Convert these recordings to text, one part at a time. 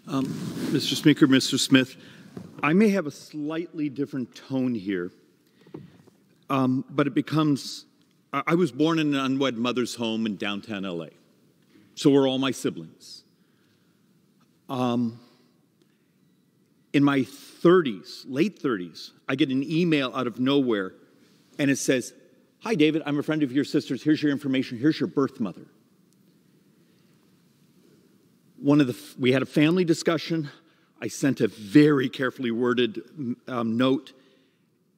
Mr. Speaker, Mr. Smith, I may have a slightly different tone here, but it becomes, I was born in an unwed mother's home in downtown LA. So were all my siblings. In my 30s, late 30s, I get an email out of nowhere, and it says, "Hi, David, I'm a friend of your sister's. Here's your information. Here's your birth mother." We had a family discussion. I sent a very carefully worded note,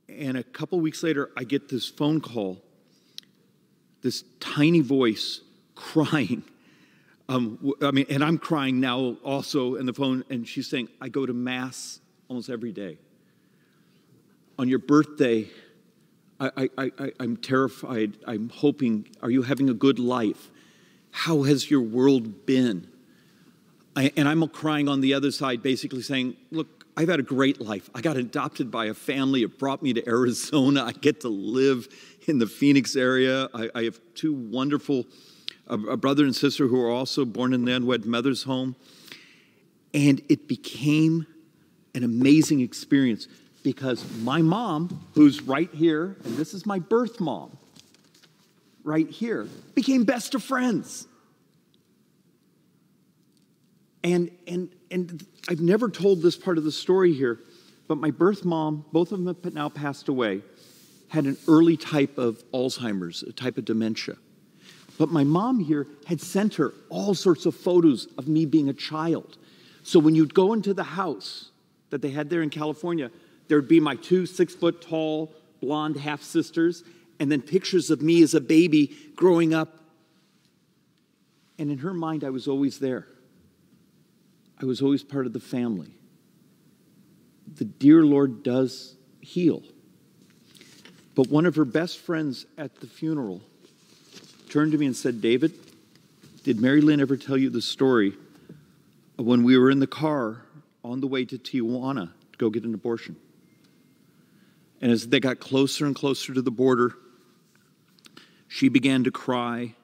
and a couple weeks later, I get this phone call, this tiny voice crying. And I'm crying now also in the phone, and she's saying, "I go to Mass almost every day. On your birthday, I'm terrified. I'm hoping, are you having a good life? How has your world been?" And I'm crying on the other side, basically saying, "Look, I've had a great life. I got adopted by a family. It brought me to Arizona. I get to live in the Phoenix area. I have two wonderful a brother and sister who are also born in the unwed mother's home." And it became an amazing experience because my mom, who's right here, and this is my birth mom, right here, became best of friends. And I've never told this part of the story here, but my birth mom, both of them have now passed away, had an early type of Alzheimer's, a type of dementia. But my mom here had sent her all sorts of photos of me being a child. So when you'd go into the house that they had there in California, there'd be my two 6-foot-tall, blonde half-sisters, and then pictures of me as a baby growing up. And in her mind, I was always there. I was always part of the family. The dear Lord does heal. But one of her best friends at the funeral turned to me and said, "David, did Mary Lynn ever tell you the story of when we were in the car on the way to Tijuana to go get an abortion?" And as they got closer and closer to the border, she began to cry,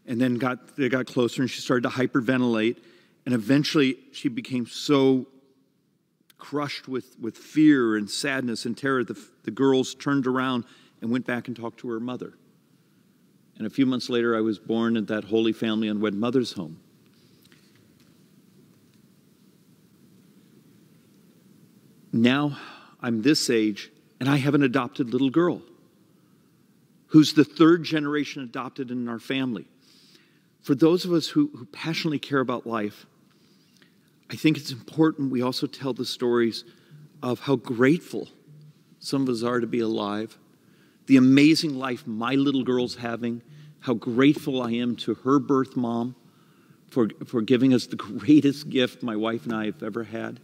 and then they got closer and she started to hyperventilate, and eventually she became so crushed with fear and sadness and terror, the girls turned around and went back and talked to her mother. And a few months later, I was born at that Holy Family Unwed Mother's Home. Now I'm this age, and I have an adopted little girl who's the third generation adopted in our family. For those of us who passionately care about life, I think it's important we also tell the stories of how grateful some of us are to be alive, the amazing life my little girl's having, how grateful I am to her birth mom for giving us the greatest gift my wife and I have ever had.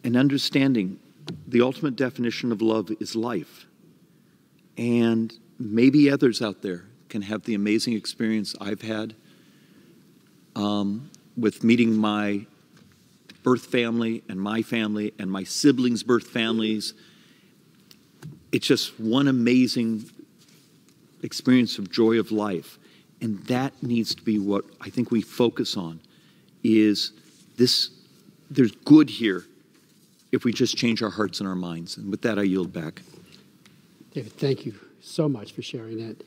And understanding the ultimate definition of love is life. And maybe others out there can have the amazing experience I've had with meeting my birth family and my siblings' birth families. It's just one amazing experience of joy of life. And that needs to be what I think we focus on, is this, there's good here if we just change our hearts and our minds. And with that, I yield back. David, thank you so much for sharing that.